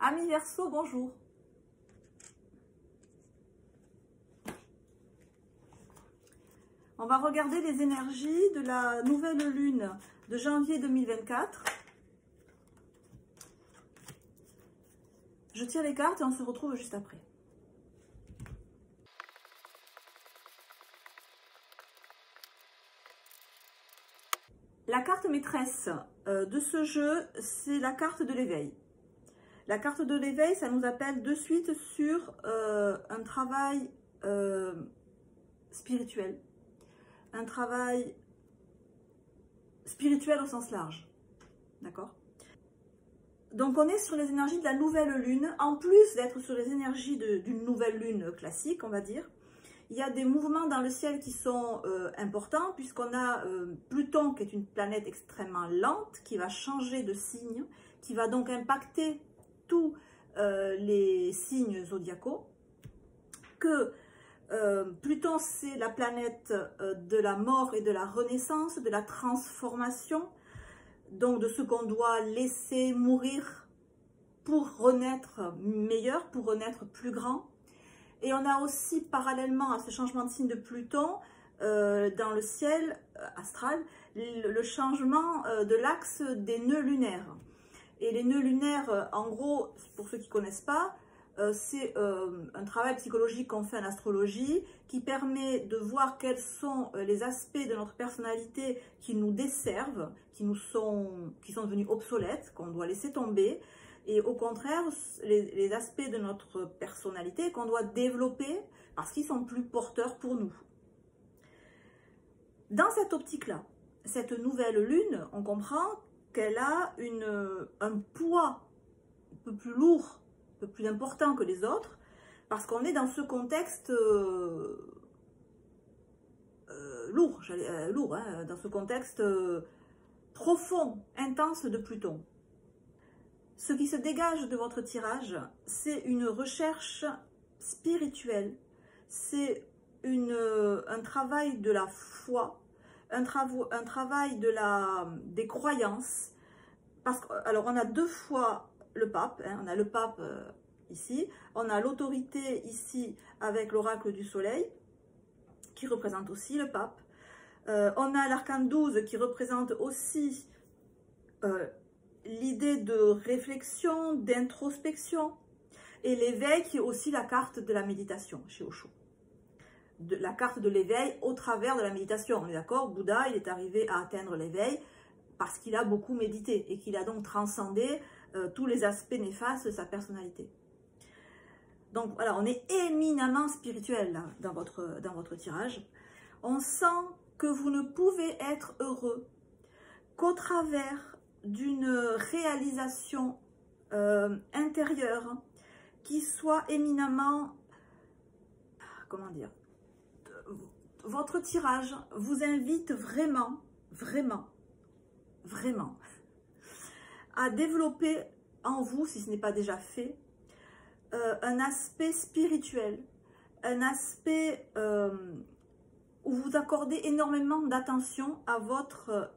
Amis Verseau, bonjour. On va regarder les énergies de la nouvelle lune de janvier 2024. Je tire les cartes et on se retrouve juste après. La carte maîtresse de ce jeu, c'est la carte de l'éveil. La carte de l'éveil, ça nous appelle de suite sur un travail spirituel. Un travail spirituel au sens large. D'accord? Donc on est sur les énergies de la nouvelle lune. En plus d'être sur les énergies d'une nouvelle lune classique, on va dire, il y a des mouvements dans le ciel qui sont importants, puisqu'on a Pluton, qui est une planète extrêmement lente, qui va changer de signe, qui va donc impacter tous les signes zodiacaux. Que Pluton, c'est la planète de la mort et de la renaissance, de la transformation, donc de ce qu'on doit laisser mourir pour renaître meilleur, pour renaître plus grand. Et on a aussi, parallèlement à ce changement de signe de Pluton, dans le ciel astral, le changement de l'axe des nœuds lunaires. Et les nœuds lunaires, en gros, pour ceux qui ne connaissent pas, c'est un travail psychologique qu'on fait en astrologie qui permet de voir quels sont les aspects de notre personnalité qui nous desservent, qui sont devenus obsolètes, qu'on doit laisser tomber. Et au contraire, les aspects de notre personnalité qu'on doit développer parce qu'ils sont plus porteurs pour nous. Dans cette optique-là, cette nouvelle lune, on comprend qu'elle a un poids un peu plus lourd, un peu plus important que les autres, parce qu'on est dans ce contexte lourd, dans ce contexte profond, intense de Pluton. Ce qui se dégage de votre tirage, c'est une recherche spirituelle, c'est un travail de la foi, un travail des croyances. Alors, on a deux fois le pape, on a le pape ici, on a l'autorité ici avec l'oracle du soleil, qui représente aussi le pape. On a l'arcane 12 qui représente aussi l'idée de réflexion, d'introspection, et l'éveil qui est aussi la carte de la méditation chez Osho. La carte de l'éveil au travers de la méditation, on est d'accord? Bouddha, il est arrivé à atteindre l'éveil parce qu'il a beaucoup médité et qu'il a donc transcendé tous les aspects néfastes de sa personnalité. Donc voilà, on est éminemment spirituel là, dans votre tirage. On sent que vous ne pouvez être heureux qu'au travers d'une réalisation intérieure qui soit éminemment, comment dire, votre tirage vous invite vraiment à développer en vous, si ce n'est pas déjà fait, un aspect spirituel, un aspect où vous accordez énormément d'attention à votre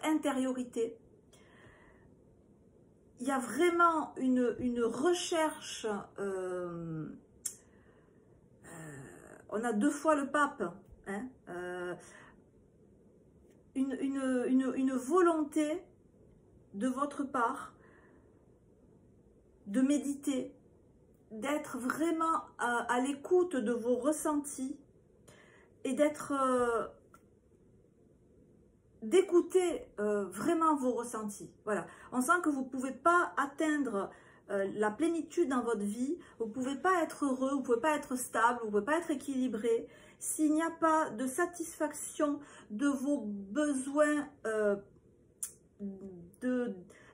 intériorité. Il y a vraiment une recherche, on a deux fois le pape, hein, une volonté de votre part de méditer, d'être vraiment à l'écoute de vos ressentis et d'écouter vraiment vos ressentis. Voilà, on sent que vous ne pouvez pas atteindre la plénitude dans votre vie, vous ne pouvez pas être heureux, vous ne pouvez pas être stable, vous ne pouvez pas être équilibré s'il n'y a pas de satisfaction de vos besoins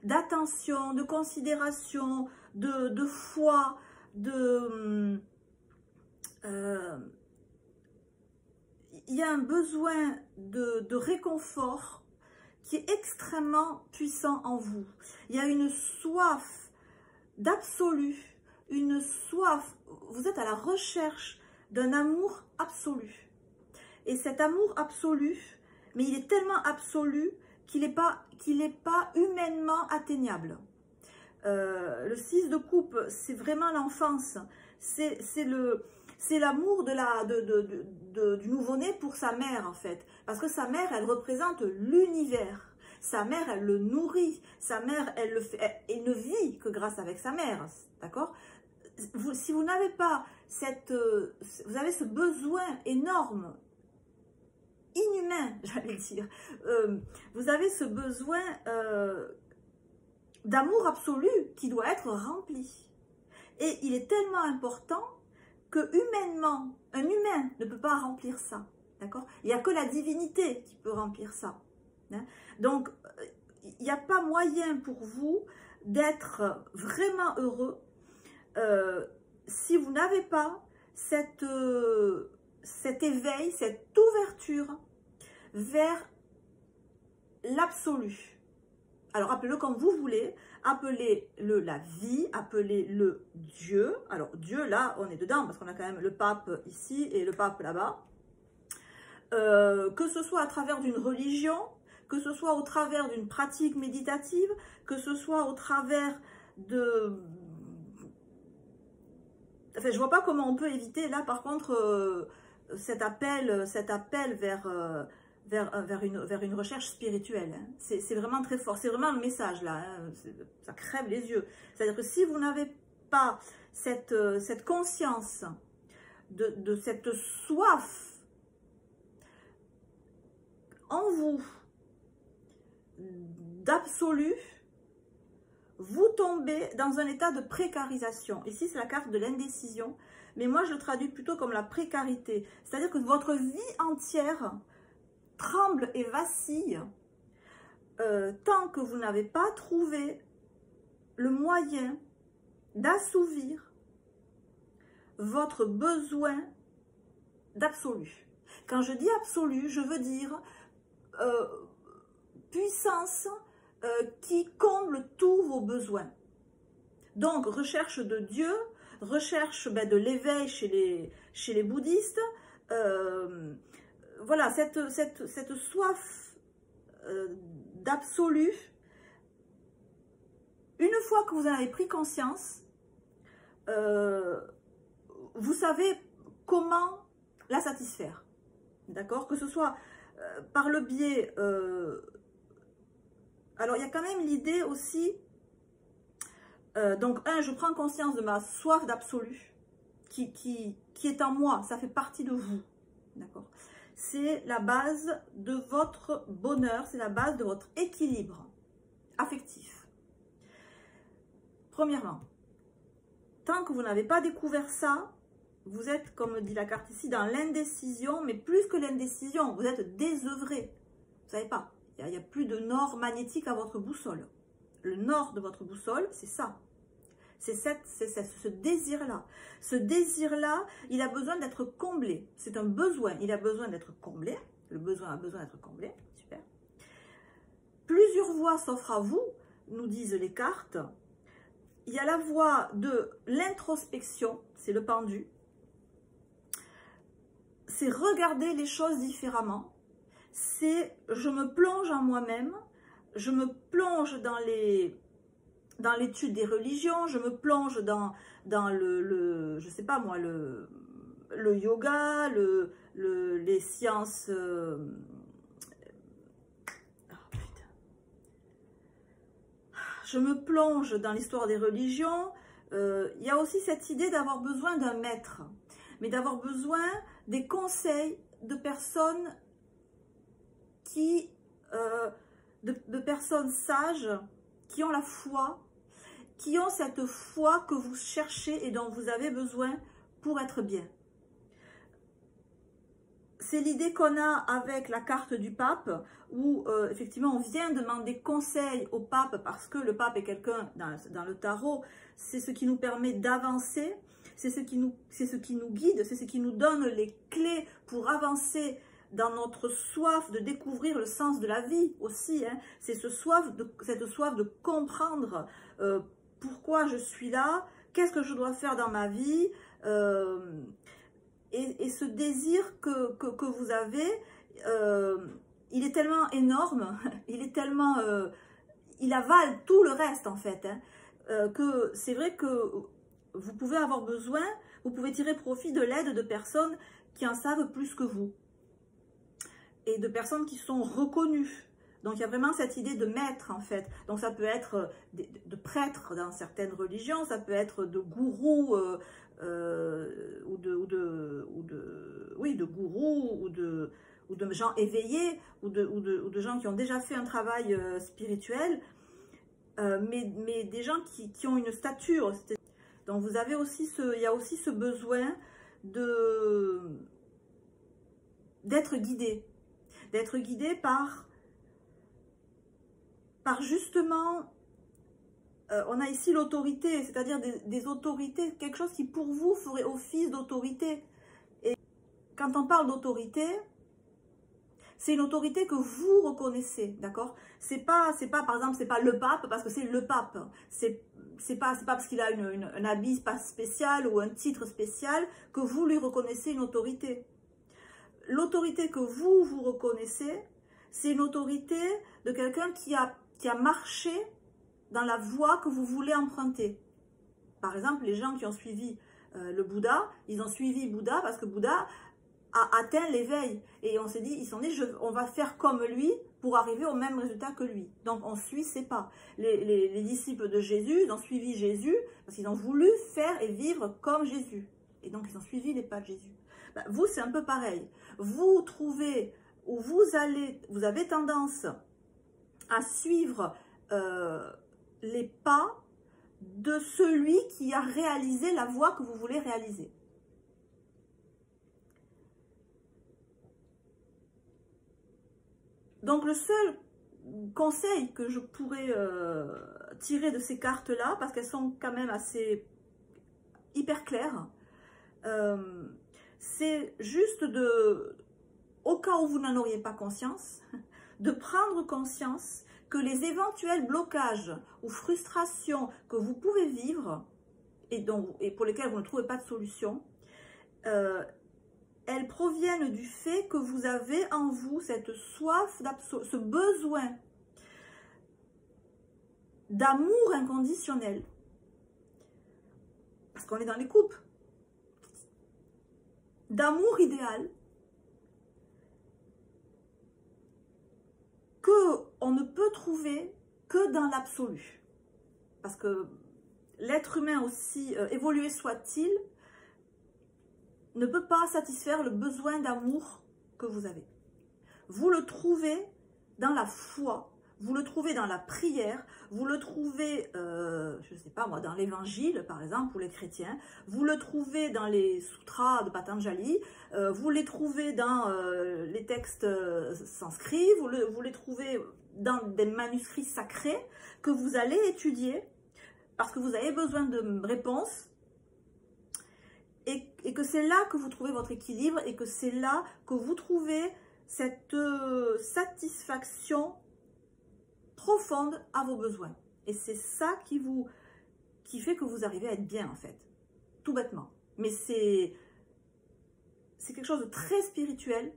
d'attention, de considération, de foi, il y a un besoin de réconfort qui est extrêmement puissant en vous. Il y a une soif d'absolu, une soif, vous êtes à la recherche d'un amour absolu. Et cet amour absolu, mais il est tellement absolu qu'il n'est pas humainement atteignable. Le 6 de coupe, c'est vraiment l'enfance. C'est l'amour du nouveau-né pour sa mère, en fait. Parce que sa mère, elle représente l'univers. Sa mère, elle le nourrit. Sa mère, elle ne vit que grâce avec sa mère. D'accord? Si vous n'avez pas vous avez ce besoin énorme, inhumain, j'allais dire. Vous avez ce besoin d'amour absolu qui doit être rempli. Et il est tellement important que humainement, un humain ne peut pas remplir ça. D'accord? Il n'y a que la divinité qui peut remplir ça. Hein? Donc, il n'y a pas moyen pour vous d'être vraiment heureux si vous n'avez pas cet éveil, cette ouverture vers l'absolu. Alors, appelez-le comme vous voulez, appelez-le la vie, appelez-le Dieu. Alors, Dieu, là, on est dedans, parce qu'on a quand même le pape ici et le pape là-bas. Que ce soit à travers d'une religion, que ce soit au travers d'une pratique méditative, que ce soit au travers de... Enfin, je vois pas comment on peut éviter, là, par contre, cet appel vers une recherche spirituelle. Hein. C'est vraiment très fort. C'est vraiment le message, là. Hein. Ça crève les yeux. C'est-à-dire que si vous n'avez pas cette conscience de cette soif en vous d'absolu, vous tombez dans un état de précarisation. Ici, c'est la carte de l'indécision, mais moi, je le traduis plutôt comme la précarité. C'est-à-dire que votre vie entière tremble et vacille tant que vous n'avez pas trouvé le moyen d'assouvir votre besoin d'absolu. Quand je dis absolu, je veux dire puissance qui comble tous vos besoins. Donc, recherche de Dieu, recherche de l'éveil chez les bouddhistes, voilà, cette soif d'absolu, une fois que vous en avez pris conscience, vous savez comment la satisfaire. D'accord? Que ce soit par le biais... alors, il y a quand même l'idée aussi... donc, je prends conscience de ma soif d'absolu qui est en moi. Ça fait partie de vous. D'accord? C'est la base de votre bonheur. C'est la base de votre équilibre affectif. Premièrement, tant que vous n'avez pas découvert ça, vous êtes, comme dit la carte ici, dans l'indécision, mais plus que l'indécision, vous êtes désœuvré. Vous ne savez pas, il n'y a plus de nord magnétique à votre boussole. Le nord de votre boussole, c'est ça. C'est ce désir-là. Ce désir-là, il a besoin d'être comblé. C'est un besoin, il a besoin d'être comblé. Le besoin a besoin d'être comblé. Super. Plusieurs voies s'offrent à vous, nous disent les cartes. Il y a la voie de l'introspection, c'est le pendu. C'est regarder les choses différemment. C'est je me plonge en moi-même, je me plonge dans l'étude des religions, je me plonge dans je sais pas moi, le yoga, les sciences... Je me plonge dans l'histoire des religions. Il y a aussi cette idée d'avoir besoin d'un maître, mais d'avoir besoin des conseils de personnes de personnes sages, qui ont la foi, qui ont cette foi que vous cherchez et dont vous avez besoin pour être bien. C'est l'idée qu'on a avec la carte du pape, où effectivement on vient demander conseil au pape, parce que le pape est quelqu'un, dans le tarot, c'est ce qui nous permet d'avancer, c'est ce qui nous guide, c'est ce qui nous donne les clés pour avancer dans notre soif de découvrir le sens de la vie aussi. Hein. C'est cette soif de comprendre pourquoi je suis là, qu'est-ce que je dois faire dans ma vie, et ce désir que vous avez, il est tellement énorme, il avale tout le reste en fait. Hein. que c'est vrai que vous pouvez avoir besoin, vous pouvez tirer profit de l'aide de personnes qui en savent plus que vous. Et de personnes qui sont reconnues. Donc il y a vraiment cette idée de maître en fait. Donc ça peut être de prêtres dans certaines religions, ça peut être de gourous de gourous ou de gens éveillés ou de gens qui ont déjà fait un travail spirituel, mais des gens qui ont une stature. Donc vous avez aussi il y a aussi ce besoin d'être guidé. D'être guidé par justement, on a ici l'autorité, c'est-à-dire des autorités, quelque chose qui pour vous ferait office d'autorité. Et quand on parle d'autorité, c'est une autorité que vous reconnaissez, d'accord? C'est pas par exemple, c'est pas le pape parce que c'est le pape. C'est pas parce qu'il a un habit spécial ou un titre spécial que vous lui reconnaissez une autorité. L'autorité que vous reconnaissez, c'est une autorité de quelqu'un qui a marché dans la voie que vous voulez emprunter. Par exemple, les gens qui ont suivi le Bouddha, ils ont suivi Bouddha parce que Bouddha a atteint l'éveil. Et on s'est dit, on va faire comme lui pour arriver au même résultat que lui. Donc on suit ses pas. Les disciples de Jésus, ils ont suivi Jésus parce qu'ils ont voulu faire et vivre comme Jésus. Et donc ils ont suivi les pas de Jésus. Ben, vous, c'est un peu pareil. Vous trouvez, ou vous avez tendance à suivre les pas de celui qui a réalisé la voie que vous voulez réaliser. Donc le seul conseil que je pourrais tirer de ces cartes-là, parce qu'elles sont quand même assez hyper claires, c'est juste au cas où vous n'en auriez pas conscience, de prendre conscience que les éventuels blocages ou frustrations que vous pouvez vivre et pour lesquels vous ne trouvez pas de solution, elles proviennent du fait que vous avez en vous cette soif, ce besoin d'amour inconditionnel. Parce qu'on est dans les couples. D'amour idéal. Qu'on ne peut trouver que dans l'absolu. Parce que l'être humain, aussi évolué soit-il, ne peut pas satisfaire le besoin d'amour que vous avez. Vous le trouvez dans la foi, vous le trouvez dans la prière, vous le trouvez, je ne sais pas moi, dans l'évangile par exemple pour les chrétiens, vous le trouvez dans les sutras de Patanjali, vous les trouvez dans les textes sanscrits, vous les trouvez dans des manuscrits sacrés que vous allez étudier parce que vous avez besoin de réponses. Et que c'est là que vous trouvez votre équilibre et que c'est là que vous trouvez cette satisfaction profonde à vos besoins. Et c'est ça qui fait que vous arrivez à être bien en fait, tout bêtement. Mais c'est quelque chose de très spirituel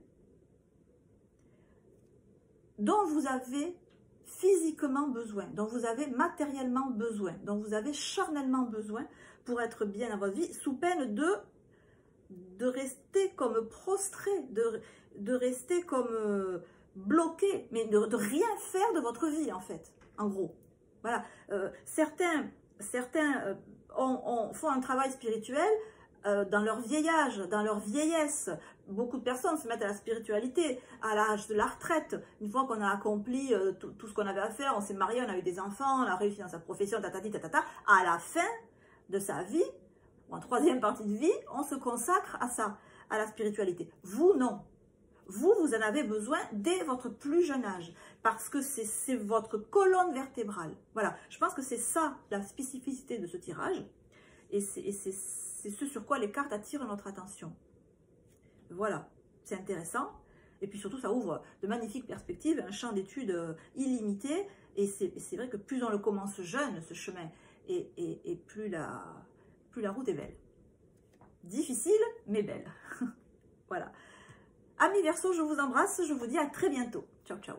dont vous avez physiquement besoin, dont vous avez matériellement besoin, dont vous avez charnellement besoin pour être bien dans votre vie, sous peine de rester comme prostré, de rester comme bloqué, mais de rien faire de votre vie en fait, en gros. Voilà. Certains font un travail spirituel dans leur vieillage, dans leur vieillesse. Beaucoup de personnes se mettent à la spiritualité à l'âge de la retraite. Une fois qu'on a accompli tout ce qu'on avait à faire, on s'est marié, on a eu des enfants, on a réussi dans sa profession, à la fin de sa vie, ou en troisième partie de vie, on se consacre à ça, à la spiritualité. Vous, non. Vous en avez besoin dès votre plus jeune âge, parce que c'est votre colonne vertébrale. Voilà, je pense que c'est ça la spécificité de ce tirage, et c'est ce sur quoi les cartes attirent notre attention. Voilà, c'est intéressant, et puis surtout ça ouvre de magnifiques perspectives, un champ d'études illimité, et c'est vrai que plus on le commence jeune, ce chemin, et plus la route est belle. Difficile, mais belle. Voilà. Amis Verseau, je vous embrasse, je vous dis à très bientôt. Ciao, ciao.